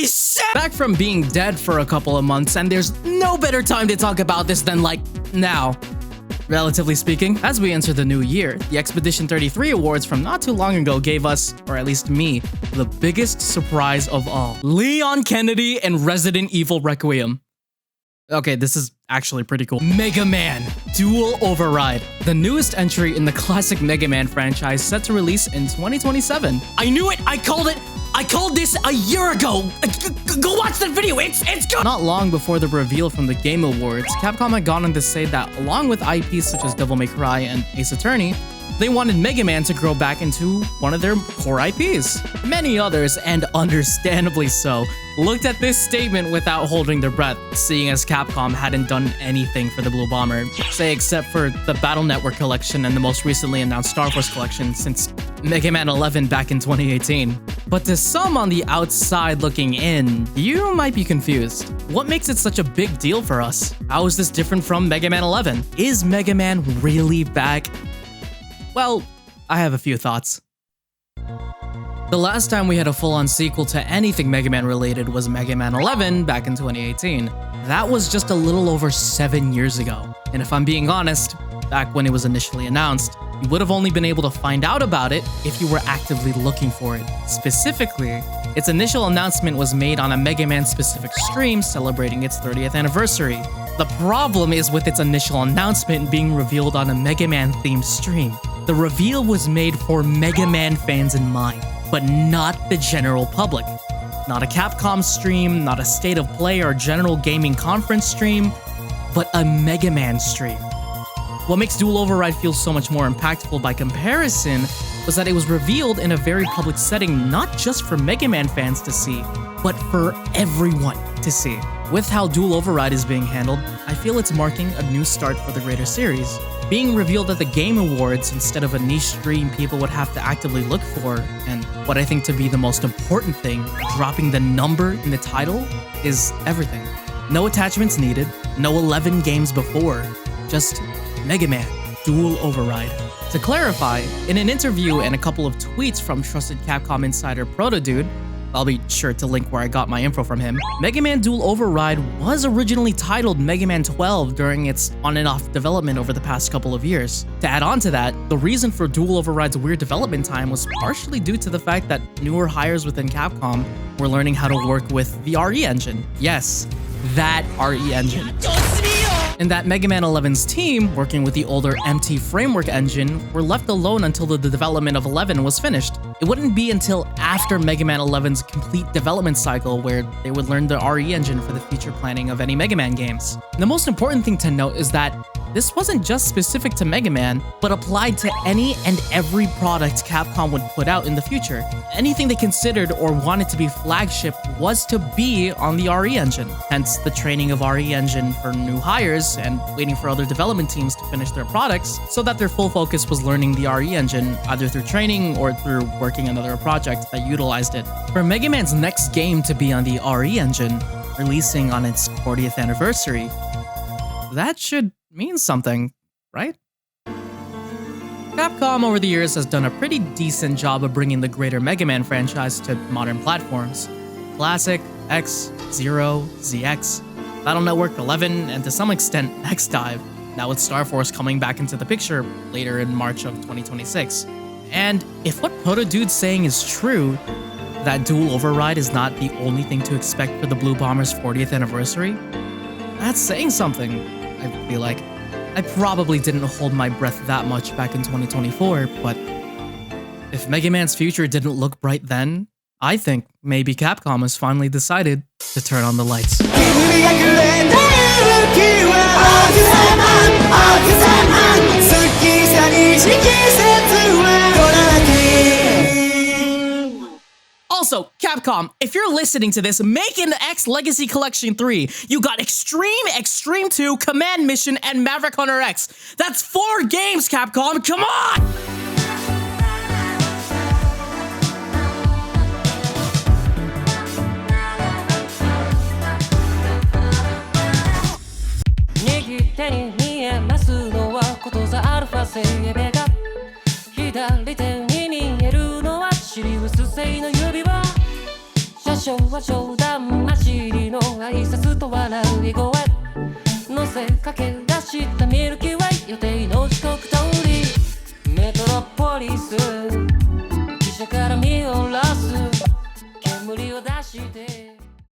Holy shit! Back from being dead for a couple of months, and there's no better time to talk about this than like now. Relatively speaking, as we enter the new year, the Expedition 33 Awards from not too long ago gave us, or at least me, the biggest surprise of all. Leon Kennedy and Resident Evil Requiem. Okay, this is actually pretty cool. MegaMan Dual Override, the newest entry in the classic MegaMan franchise, set to release in 2027. I knew it! I called it! I called this a year ago! Go watch that video, it's good! Not long before the reveal from the Game Awards, Capcom had gone on to say that along with IPs such as Devil May Cry and Ace Attorney, they wanted MegaMan to grow back into one of their core IPs. Many others, and understandably so, looked at this statement without holding their breath, seeing as Capcom hadn't done anything for the Blue Bomber, say except for the Battle Network collection and the most recently announced Star Force collection since MegaMan 11 back in 2018. But to some on the outside looking in, you might be confused. What makes it such a big deal for us? How is this different from MegaMan 11? Is MegaMan really back? Well, I have a few thoughts. The last time we had a full-on sequel to anything Mega Man related was Mega Man 11 back in 2018. That was just a little over 7 years ago. And if I'm being honest, back when it was initially announced, you would have only been able to find out about it if you were actively looking for it. Specifically, its initial announcement was made on a Mega Man specific stream celebrating its 30th anniversary. The problem is with its initial announcement being revealed on a Mega Man themed stream. The reveal was made for Mega Man fans in mind, but not the general public. Not a Capcom stream, not a State of Play or General Gaming Conference stream, but a Mega Man stream. What makes Dual Override feel so much more impactful by comparison was that it was revealed in a very public setting, not just for Mega Man fans to see, but for everyone to see. With how Dual Override is being handled, I feel it's marking a new start for the greater series. Being revealed at the Game Awards instead of a niche stream people would have to actively look for, and what I think to be the most important thing, dropping the number in the title, is everything. No attachments needed, no 11 games before, just Mega Man Dual Override. To clarify, in an interview and a couple of tweets from trusted Capcom insider Protodude, I'll be sure to link where I got my info from him, Mega Man Dual Override was originally titled Mega Man 12 during its on and off development over the past couple of years. To add on to that, the reason for Dual Override's weird development time was partially due to the fact that newer hires within Capcom were learning how to work with the RE engine. Yes, that RE engine. And that Mega Man 11's team, working with the older MT framework engine, were left alone until the development of 11 was finished. It wouldn't be until after Mega Man 11's complete development cycle where they would learn the RE engine for the future planning of any Mega Man games. The most important thing to note is that this wasn't just specific to Mega Man, but applied to any and every product Capcom would put out in the future. Anything they considered or wanted to be flagship was to be on the RE engine. Hence the training of RE engine for new hires and waiting for other development teams to finish their products so that their full focus was learning the RE engine either through training or through working another project that utilized it. For Mega Man's next game to be on the RE engine, releasing on its 40th anniversary, that should mean something, right? Capcom over the years has done a pretty decent job of bringing the greater Mega Man franchise to modern platforms. Classic, X, Zero, ZX, Battle Network 11, and to some extent X-Dive, now with Star Force coming back into the picture later in March of 2026. And if what Protodude's saying is true, that Dual Override is not the only thing to expect for the Blue Bomber's 40th anniversary, that's saying something, I feel like. I probably didn't hold my breath that much back in 2024, but if Mega Man's future didn't look bright then, I think maybe Capcom has finally decided to turn on the lights. Also, Capcom, if you're listening to this, make an X Legacy Collection 3. You got Extreme, Extreme 2, Command Mission, and Maverick Hunter X. That's 4 games, Capcom, come on! は冗談交じりの挨拶と笑い声乗せかけ出したミルキーウェイ予定の時刻通りメトロポリス汽車から見下ろす煙を出して